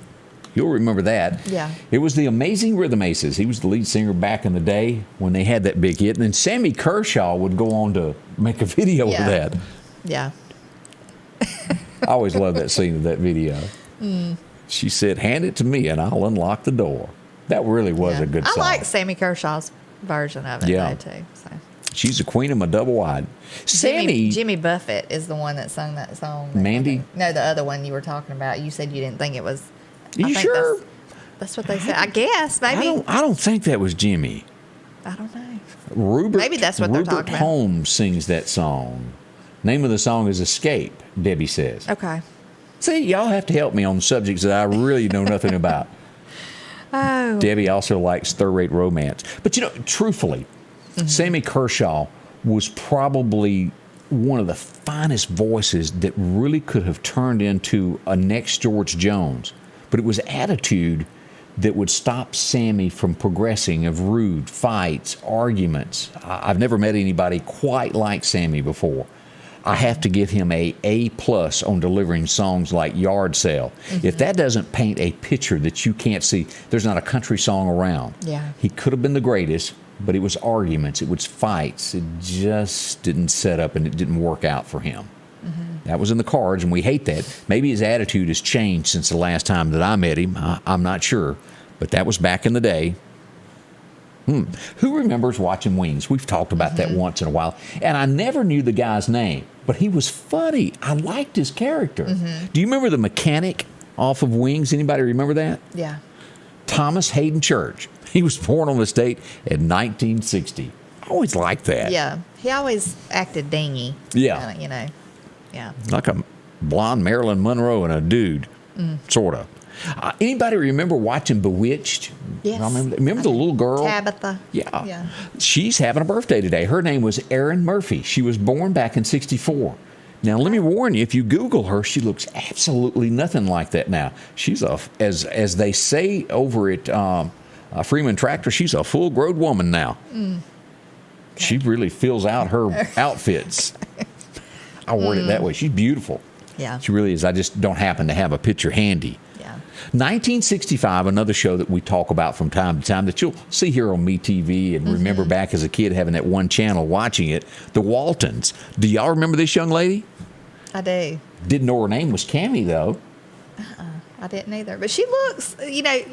you'll remember that. Yeah. It was the Amazing Rhythm Aces. He was the lead singer back in the day when they had that big hit. And then Sammy Kershaw would go on to make a video of that. Yeah. I always loved that scene of that video. She said, hand it to me and I'll unlock the door. That really was a good song. I like Sammy Kershaw's version of it, though, too. So. She's the queen of my double wide. Sammy. Jimmy Buffett is the one that sung that song. Mandy? No, the other one you were talking about. You said you didn't think it was. Are you sure? That's what they said. I guess, maybe. I don't think that was Jimmy. I don't know. Maybe that's what they're talking about. Holmes sings that song. Name of the song is Escape, Debbie says. Okay. See, y'all have to help me on subjects that I really know nothing about. Oh. Debbie also likes third-rate romance. But, truthfully, Sammy Kershaw was probably one of the finest voices that really could have turned into a next George Jones. But it was attitude that would stop Sammy from progressing, of rude fights, arguments. I've never met anybody quite like Sammy before. I have to give him A+ on delivering songs like Yard Sale. If that doesn't paint a picture that you can't see, there's not a country song around. Yeah. He could have been the greatest, but it was arguments, it was fights. It just didn't set up and it didn't work out for him. That was in the cards, and we hate that. Maybe his attitude has changed since the last time that I met him. I'm not sure, but that was back in the day. Who remembers watching Wings? We've talked about that once in a while. And I never knew the guy's name, but he was funny. I liked his character. Do you remember the mechanic off of Wings? Anybody remember that? Yeah. Thomas Hayden Church. He was born on this date in 1960. I always liked that. Yeah. He always acted dingy. Yeah. Kinda, Yeah. Like a blonde Marilyn Monroe and a dude, sort of. Anybody remember watching Bewitched? Yes. Remember the little girl? Tabitha. Yeah. She's having a birthday today. Her name was Erin Murphy. She was born back in 1964. Now, let me warn you, if you Google her, she looks absolutely nothing like that now. She's as they say over at Freeman Tractor, she's a full-grown woman now. Okay. She really fills out her outfits. I'll word it that way. She's beautiful. Yeah. She really is. I just don't happen to have a picture handy. Yeah. 1965, another show that we talk about from time to time that you'll see here on MeTV and remember back as a kid having that one channel watching it, the Waltons. Do y'all remember this young lady? I do. Didn't know her name was Cammie, though. I didn't either. But she looks,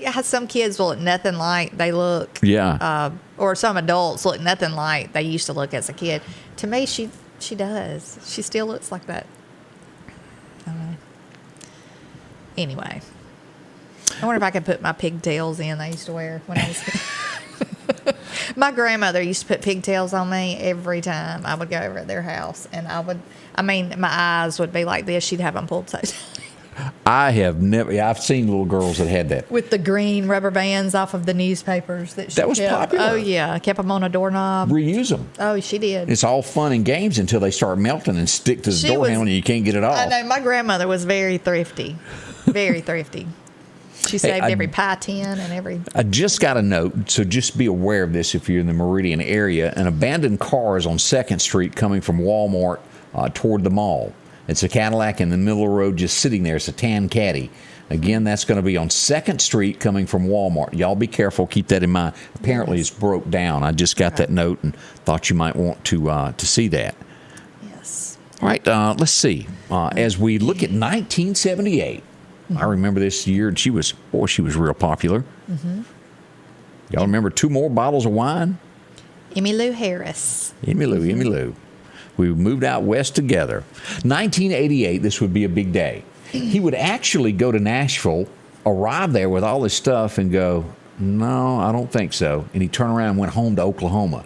how some kids will look nothing like they look. Yeah. Or some adults look nothing like they used to look as a kid. To me, she does. She still looks like that. Anyway. I wonder if I could put my pigtails in I used to wear when I was My grandmother used to put pigtails on me every time I would go over at their house. And my eyes would be like this. She'd have them pulled so tight. I've seen little girls that had that. With the green rubber bands off of the newspapers that she That was kept. popular. Oh, yeah. Kept them on a doorknob. Reuse them. Oh, she did. It's all fun and games until they start melting and stick to the door handle and you can't get it off. I know. My grandmother was very thrifty. Very thrifty. She saved every pie tin and every... I just got a note, so just be aware of this if you're in the Meridian area. An abandoned car is on 2nd Street coming from Walmart toward the mall. It's a Cadillac in the middle of the road just sitting there. It's a tan caddy. Again, that's going to be on 2nd Street coming from Walmart. Y'all be careful. Keep that in mind. Apparently, it's broke down. I just got that note and thought you might want to see that. Yes. All right, let's see. As we look at 1978, I remember this year, and she was real popular. Y'all remember 2 more bottles of wine? Emmylou Harris. Emmylou. We moved out west together. 1988, this would be a big day. He would actually go to Nashville, arrive there with all his stuff, and go, no, I don't think so. And he turned around and went home to Oklahoma.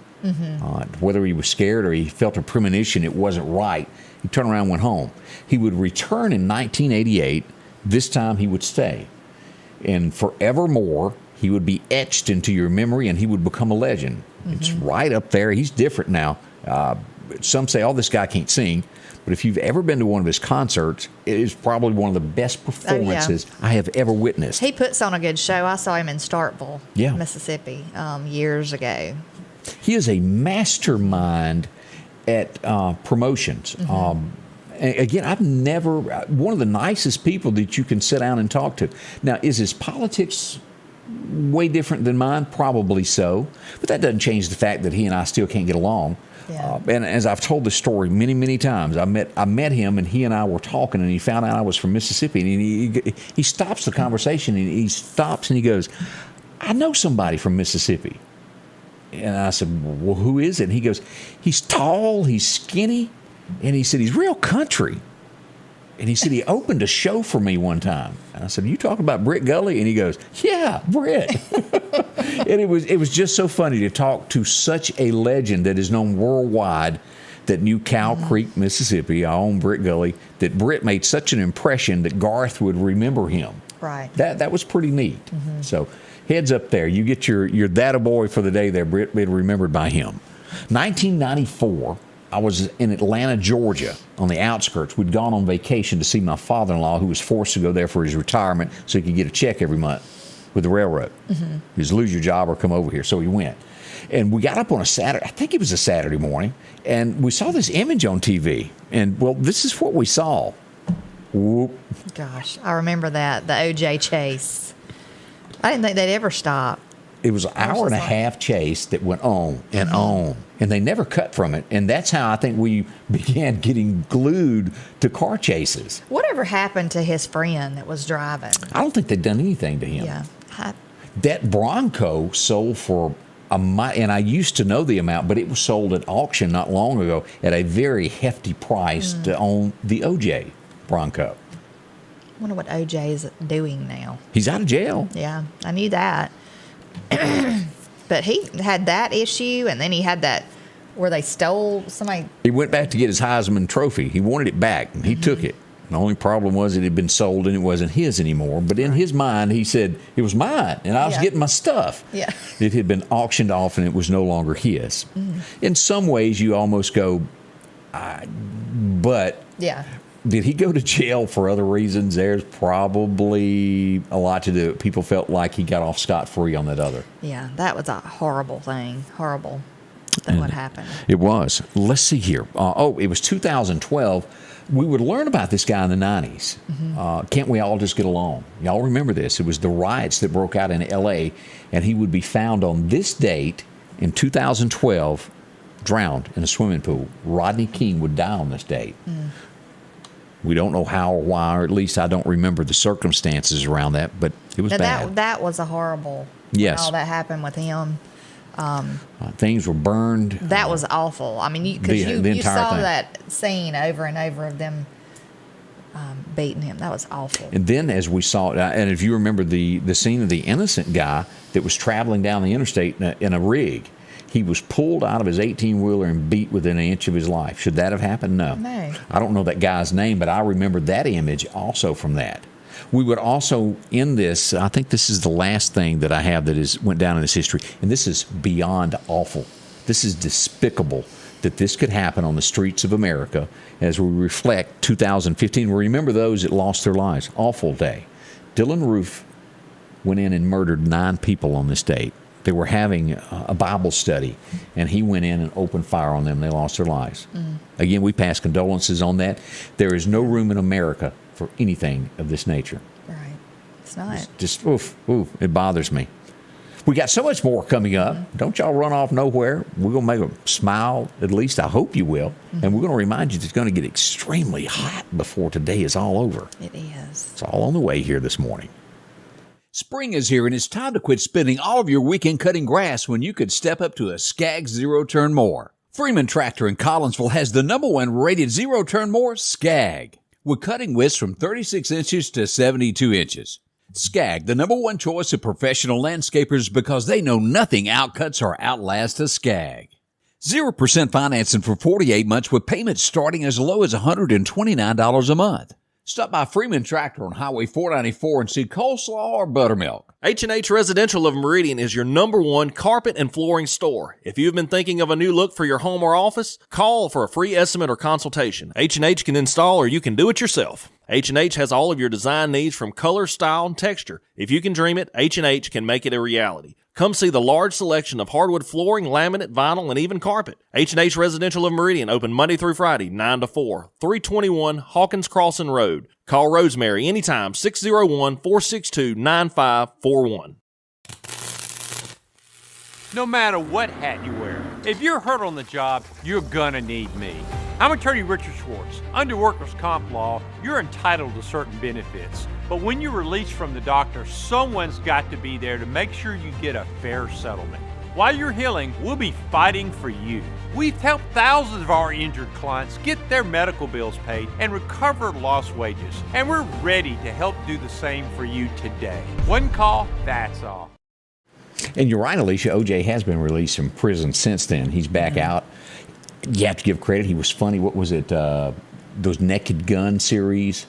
Whether he was scared or he felt a premonition it wasn't right, he turned around and went home. He would return in 1988. This time he would stay. And forevermore, he would be etched into your memory and he would become a legend. It's right up there. He's different now. Some say, this guy can't sing. But if you've ever been to one of his concerts, it is probably one of the best performances I have ever witnessed. He puts on a good show. I saw him in Starkville, Mississippi, years ago. He is a mastermind at promotions. Again, I've never, one of the nicest people that you can sit down and talk to. Now, is his politics way different than mine? Probably so. But that doesn't change the fact that he and I still can't get along. Yeah. And as I've told this story many, many times, I met him and he and I were talking and he found out I was from Mississippi. And he stops the conversation and he stops and he goes, I know somebody from Mississippi. And I said, well, who is it? And he goes, he's tall, he's skinny. And he said, he's real country. And he said, he opened a show for me one time. And I said, are you talking about Britt Gully? And he goes, yeah, Britt. And it was just so funny to talk to such a legend that is known worldwide that knew Cow Creek, Mississippi, our own Britt Gully, that Britt made such an impression that Garth would remember him. Right. That was pretty neat. So heads up there. You get your that-a-boy for the day there, Britt, being remembered by him. 1994. I was in Atlanta, Georgia, on the outskirts. We'd gone on vacation to see my father-in-law, who was forced to go there for his retirement so he could get a check every month with the railroad. He was lose your job or come over here, so he went. And we got up on a Saturday, I think it was a Saturday morning, and we saw this image on TV. And, well, this is what we saw. Whoop. Gosh, I remember that, the O.J. chase. I didn't think they'd ever stop. It was an hour and a half chase that went on and on, and they never cut from it. And that's how I think we began getting glued to car chases. Whatever happened to his friend that was driving? I don't think they'd done anything to him. Yeah. That Bronco sold for and I used to know the amount, but it was sold at auction not long ago at a very hefty price to own the OJ Bronco. I wonder what OJ is doing now. He's out of jail. Yeah, I knew that. But he had that issue, and then he had that where they stole somebody. He went back to get his Heisman Trophy. He wanted it back, and he took it. The only problem was it had been sold and it wasn't his anymore. But in his mind, he said, it was mine, and I was getting my stuff. Yeah. It had been auctioned off, and it was no longer his. In some ways, you almost go, but Yeah. Did he go to jail for other reasons? There's probably a lot to do. People felt like he got off scot-free on that other. Yeah, that was a horrible thing. Horrible that would happen. It was. Let's see here. It was 2012. We would learn about this guy in the 90s. Can't we all just get along? Y'all remember this. It was the riots that broke out in L.A., and he would be found on this date in 2012 drowned in a swimming pool. Rodney King would die on this date. We don't know how or why, or at least I don't remember the circumstances around that, but it was bad. That was a horrible. Yes. All that happened with him. Things were burned. That was awful. I mean, you saw thing. that scene over and over of them beating him. That was awful. And then as we saw, and if you remember the scene of the innocent guy that was traveling down the interstate in a rig, he was pulled out of his 18-wheeler and beat within an inch of his life. Should that have happened? No. No. I don't know that guy's name, but I remember that image also from that. We would also, in this, I think this is the last thing that I have that went down in this history, and this is beyond awful. This is despicable that this could happen on the streets of America as we reflect 2015. Remember those that lost their lives. Awful day. Dylan Roof went in and murdered 9 people on this date. They were having a Bible study, and he went in and opened fire on them. They lost their lives. Again, we pass condolences on that. There is no room in America for anything of this nature. Right. It's not. Just, it bothers me. We got so much more coming up. Don't y'all run off nowhere. We're going to make them smile, at least I hope you will. And we're going to remind you that it's going to get extremely hot before today is all over. It is. It's all on the way here this morning. Spring is here, and it's time to quit spending all of your weekend cutting grass when you could step up to a Skag zero-turn mower. Freeman Tractor in Collinsville has the #1 rated zero-turn mower, Skag, with cutting widths from 36 inches to 72 inches. Skag, the #1 choice of professional landscapers because they know nothing outcuts or outlasts a Skag. 0% financing for 48 months with payments starting as low as $129 a month. Stop by Freeman Tractor on Highway 494 and see coleslaw or buttermilk. H&H Residential of Meridian is your #1 carpet and flooring store. If you've been thinking of a new look for your home or office, call for a free estimate or consultation. H&H can install or you can do it yourself. H&H has all of your design needs from color, style, and texture. If you can dream it, H&H can make it a reality. Come see the large selection of hardwood flooring, laminate, vinyl, and even carpet. H&H Residential of Meridian, open Monday through Friday, 9 to 4, 321 Hawkins Crossing Road. Call Rosemary anytime, 601-462-9541. No matter what hat you wear, if you're hurt on the job, you're gonna need me. I'm attorney Richard Schwartz. Under workers' comp law, you're entitled to certain benefits. But when you're released from the doctor, someone's got to be there to make sure you get a fair settlement. While you're healing, we'll be fighting for you. We've helped thousands of our injured clients get their medical bills paid and recover lost wages. And we're ready to help do the same for you today. One call, that's all. And you're right, Alicia. OJ has been released from prison since then. He's back out. You have to give credit. He was funny. What was it? Those Naked Gun series?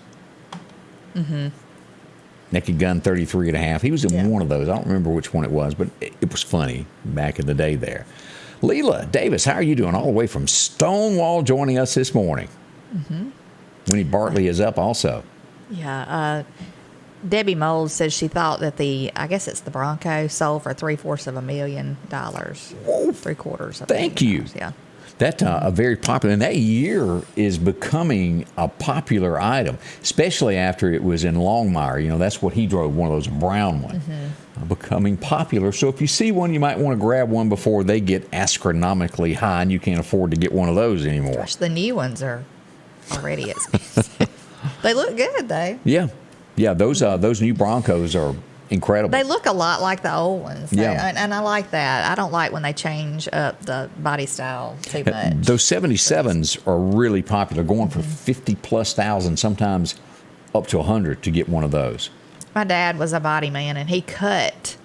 Naked Gun 33 and a half. He was in one of those. I don't remember which one it was, but it was funny back in the day there. Leela Davis, how are you doing? All the way from Stonewall joining us this morning. Winnie Bartley is up also. Yeah. Debbie Moles says she thought that I guess it's the Bronco, sold for $750,000. Whoa. $750,000. Thank you. Yeah. That's a very popular, and that year is becoming a popular item, especially after it was in Longmire. You know, that's what he drove, one of those brown ones, becoming popular. So if you see one, you might want to grab one before they get astronomically high and you can't afford to get one of those anymore. Gosh, the new ones are already expensive. They look good, though. Yeah. Yeah, those new Broncos are incredible. They look a lot like the old ones. Yeah. And I like that. I don't like when they change up the body style too much. Those 77s are really popular, going for 50+ thousand, sometimes up to 100 to get one of those. My dad was a body man, and he cut,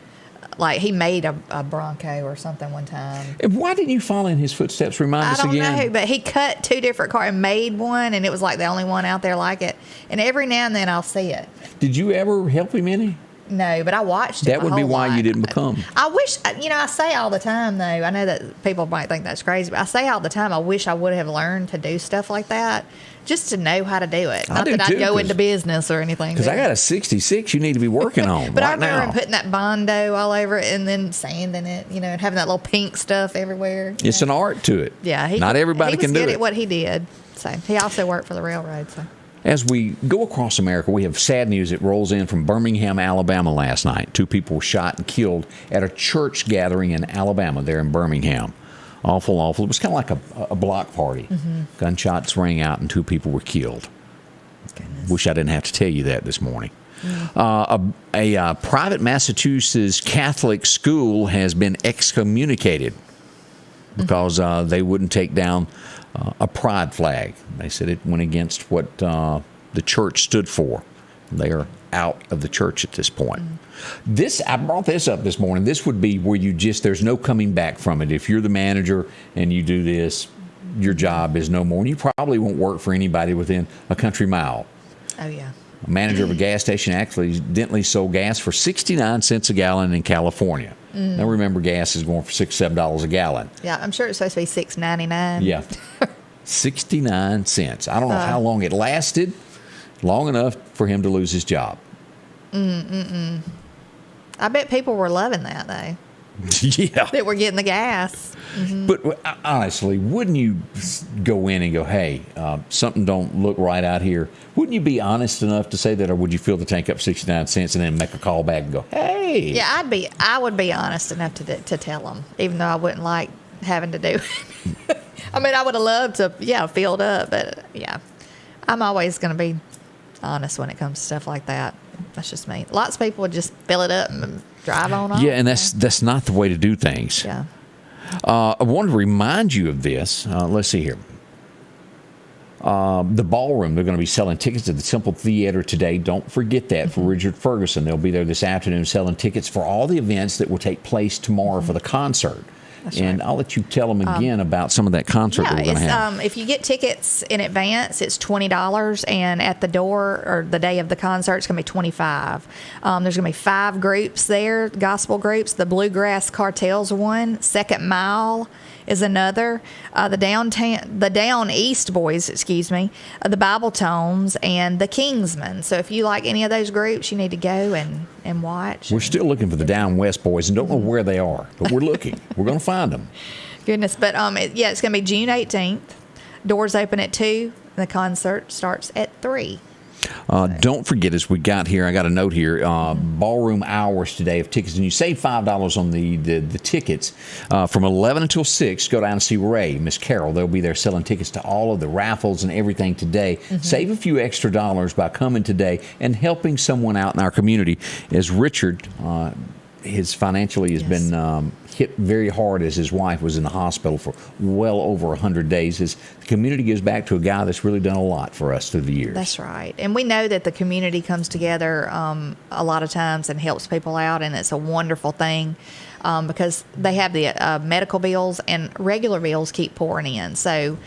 like he made a Bronco or something one time. And why didn't you follow in his footsteps? Remind us again. I don't know, but he cut 2 different cars and made one, and it was like the only one out there like it. And every now and then I'll see it. Did you ever help him any? No, but I watched it. That a would be whole why lot. you didn't become. I wish, I say all the time, though, I know that people might think that's crazy, but I say all the time, I wish I would have learned to do stuff like that just to know how to do it. Not that I'd go into business or anything. Because I got a 66 you need to be working on but right I remember now. putting that Bondo all over it and then sanding it, and having that little pink stuff everywhere. It's an art to it. Yeah. Not everybody can do it. He was good at what he did. So he also worked for the railroad, so. As we go across America, we have sad news that rolls in from Birmingham, Alabama last night. 2 people were shot and killed at a church gathering in Alabama, there in Birmingham. Awful, awful. It was kind of like a block party. Gunshots rang out and 2 people were killed. Goodness. Wish I didn't have to tell you that this morning. A private Massachusetts Catholic school has been excommunicated because they wouldn't take down a pride flag. They said it went against what the church stood for. They are out of the church at this point. I brought this up this morning. This would be where there's no coming back from it. If you're the manager and you do this, your job is no more. And you probably won't work for anybody within a country mile. Oh, yeah. A manager of a gas station accidentally sold gas for 69 cents a gallon in California. Now remember, gas is going for $6, $7 a gallon. Yeah, I'm sure it's supposed to be $6.99. Yeah, 69 cents. I don't know how long it lasted. Long enough for him to lose his job. I bet people were loving that, though. Yeah. That we're getting the gas. But honestly, wouldn't you go in and go, hey, something don't look right out here? Wouldn't you be honest enough to say that, or would you fill the tank up 69 cents and then make a call back and go, hey? Yeah, I would be honest enough to tell them, even though I wouldn't like having to do it. I mean, I would have loved to, filled up, but yeah, I'm always going to be honest when it comes to stuff like that. That's just me. Lots of people would just fill it up and drive on off. Yeah, and that's not the way to do things. Yeah. I wanted to remind you of this. Let's see here. The Ballroom, they're going to be selling tickets to the Temple Theater today. Don't forget that for Richard Ferguson. They'll be there this afternoon selling tickets for all the events that will take place tomorrow for the concert. That's and right. I'll let you tell them again about some of that concert that we're going to have. If you get tickets in advance, it's $20, and at the door or the day of the concert, it's going to be $25. There's going to be 5 groups there, gospel groups. The Bluegrass Cartel's one. Second Mile is another. The Down East Boys, the Bible Tones, and the Kingsmen. So if you like any of those groups, you need to go and watch. We're still looking for the Down West Boys and don't know where they are, but we're looking. We're going to find them. Goodness. But it's going to be June 18th. Doors open at 2. The concert starts at 3. Don't forget, as we got here, I got a note here, ballroom hours today of tickets, and you save $5 on the tickets from 11 until 6. Go down and see Ray, Miss Carol. They'll be there selling tickets to all of the raffles and everything today. Save a few extra dollars by coming today and helping someone out in our community. As Richard, his financially has been hit very hard as his wife was in the hospital for well over 100 days. The community gives back to a guy that's really done a lot for us through the years. That's right. And we know that the community comes together a lot of times and helps people out, and it's a wonderful thing because they have the medical bills and regular bills keep pouring in. So,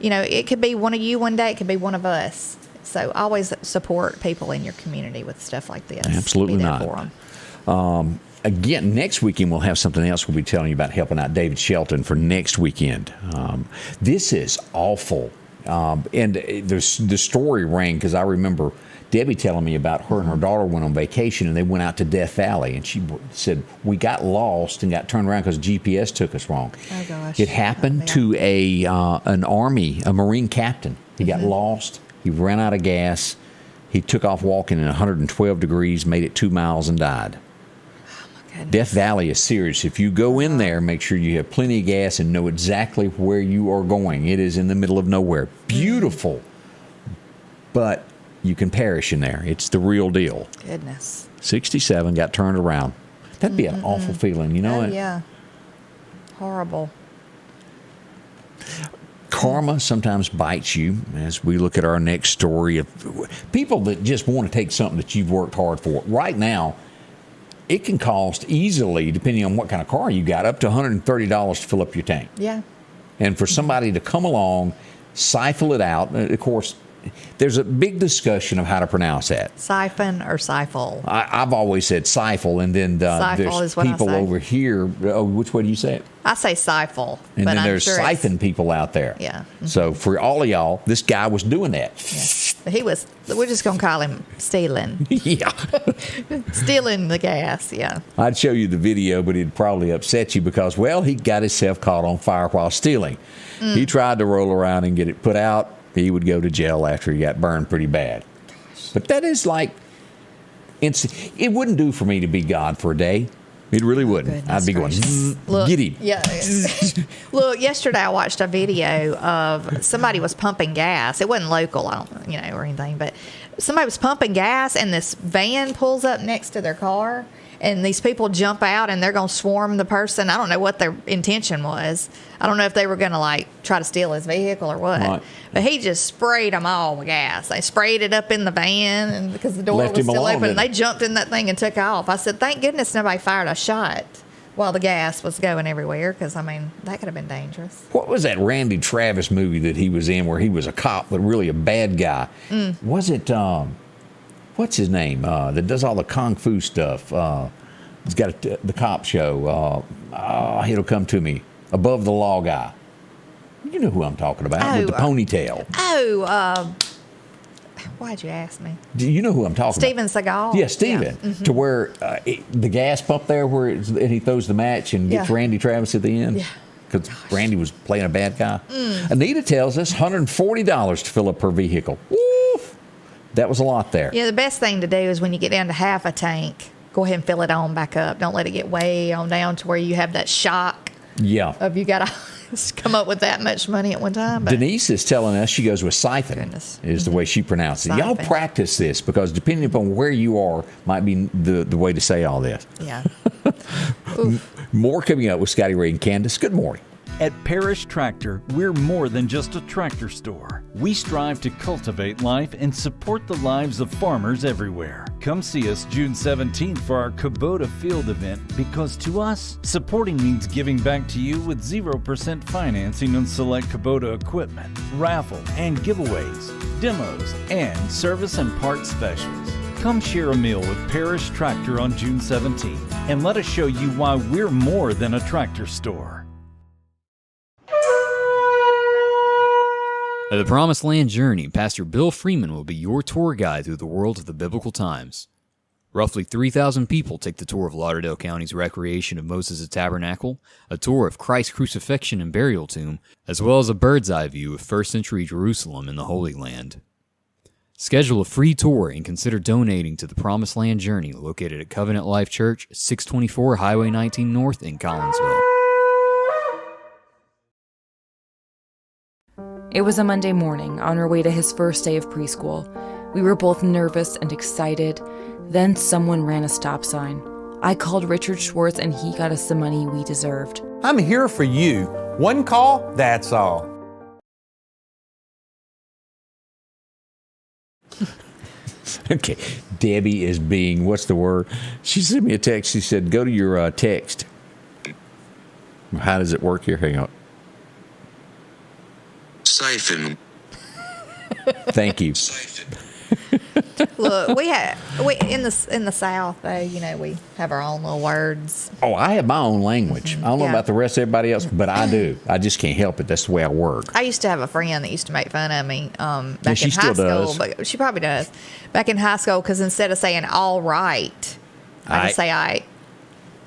it could be one of you one day, it could be one of us. So always support people in your community with stuff like this. Absolutely be there not. For them. Again, next weekend we'll have something else we'll be telling you about helping out David Shelton for next weekend. This is awful. And the story rang because I remember Debbie telling me about her and her daughter went on vacation and they went out to Death Valley. And she said, we got lost and got turned around because GPS took us wrong. Oh, gosh. It happened to a Marine captain. He got lost. He ran out of gas. He took off walking in 112 degrees, made it 2 miles and died. Death Valley is serious. If you go in there, make sure you have plenty of gas and know exactly where you are going. It is in the middle of nowhere. Beautiful, but you can perish in there. It's the real deal. Goodness. 67, got turned around. That'd be an awful feeling, you know? Yeah. Horrible. Karma sometimes bites you as we look at our next story of people that just want to take something that you've worked hard for. Right now, it can cost easily, depending on what kind of car you got, up to $130 to fill up your tank. Yeah. And for somebody to come along, siphon it out, of course, there's a big discussion of how to pronounce that. Siphon or siphal? I've always said siphal, and then there's is what I people say. over here. Oh, which way do you say it? I say siphal. And but then I'm there's sure siphon people out there. Yeah. So for all of y'all, this guy was doing that. But we're just going to call him stealing. Yeah. Stealing the gas, yeah. I'd show you the video, but it'd probably upset you because, well, he got himself caught on fire while stealing. He tried to roll around and get it put out. He would go to jail after he got burned pretty bad. But that is like, it wouldn't do for me to be God for a day. It really wouldn't. I'd be going, get him. Yeah. Look, yesterday I watched a video of somebody was pumping gas. It wasn't local, or anything, but somebody was pumping gas, and this van pulls up next to their car, and these people jump out, and they're going to swarm the person. I don't know what their intention was. I don't know if they were going to try to steal his vehicle or what. Right. But he just sprayed them all with gas. They sprayed it up in the van, and because the door was still open, and they jumped in that thing and took off. I said, thank goodness nobody fired a shot while the gas was going everywhere, because, that could have been dangerous. What was that Randy Travis movie that he was in where he was a cop, but really a bad guy? Was it, what's his name, that does all the kung fu stuff? He's got the cop show. It'll come to me. Above the Law guy. You know who I'm talking about, with the ponytail. Why'd you ask me? Do you know who I'm talking Steven about? Seagal? Yeah, Steven. Yeah. Mm-hmm. To where the gas pump there where and he throws the match and gets Randy Travis at the end. Yeah. Because Randy was playing a bad guy. Anita tells us $140 to fill up her vehicle. Woo! That was a lot there. Yeah, the best thing to do is when you get down to half a tank, go ahead and fill it on back up. Don't let it get way on down to where you have that shock. Yeah. Of you got to come up with that much money at one time. But Denise is telling us she goes with siphon, is the way she pronounces it. Y'all practice this, because depending upon where you are might be the way to say all this. Yeah. More coming up with Scotty Ray and Candace. Good morning. At Parish Tractor, we're more than just a tractor store. We strive to cultivate life and support the lives of farmers everywhere. Come see us June 17th for our Kubota Field event, because to us, supporting means giving back to you with 0% financing on select Kubota equipment, raffle and giveaways, demos, and service and parts specials. Come share a meal with Parish Tractor on June 17th and let us show you why we're more than a tractor store. At the Promised Land Journey, Pastor Bill Freeman will be your tour guide through the world of the biblical times. Roughly 3,000 people take the tour of Lauderdale County's Recreation of Moses' Tabernacle, a tour of Christ's crucifixion and burial tomb, as well as a bird's-eye view of first century Jerusalem in the Holy Land. Schedule a free tour and consider donating to the Promised Land Journey, located at Covenant Life Church, 624 Highway 19 North in Collinsville. It was a Monday morning, on our way to his first day of preschool. We were both nervous and excited. Then someone ran a stop sign. I called Richard Schwartz, and he got us the money we deserved. I'm here for you. One call, that's all. Okay, Debbie is being, what's the word? She sent me a text. She said, go to your text. How does it work here? Hang on. Siphon. Thank you. Look, we in the South, though, we have our own little words. Oh, I have my own language. I don't know about the rest of everybody else, but I do. I just can't help it. That's the way I work. I used to have a friend that used to make fun of me back And she in high still school. does. But she probably does. Back in high school, because instead of saying all right, I just say I.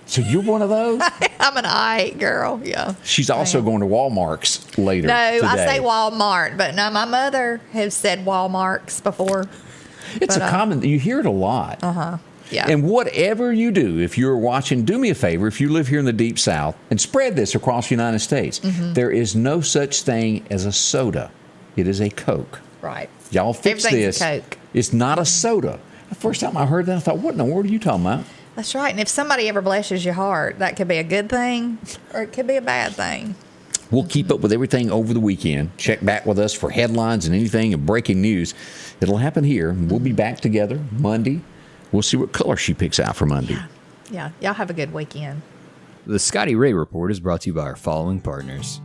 So you're one of those? I'm an I girl, yeah. She's also going to Walmart's later No, today. I say Walmart, but no, my mother has said Walmart's before. It's a common, you hear it a lot. Uh-huh. Yeah. And whatever you do, if you're watching, do me a favor, if you live here in the Deep South, and spread this across the United States, there is no such thing as a soda. It is a Coke. Right. Y'all fix Everything's this. a Coke. It's not a soda. The first time I heard that, I thought, what in the world are you talking about? That's right. And if somebody ever blesses your heart, that could be a good thing or it could be a bad thing. We'll keep up with everything over the weekend. Check back with us for headlines and anything and breaking news. It'll happen here. We'll be back together Monday. We'll see what color she picks out for Monday. Yeah. Y'all have a good weekend. The Scotty Ray Report is brought to you by our following partners: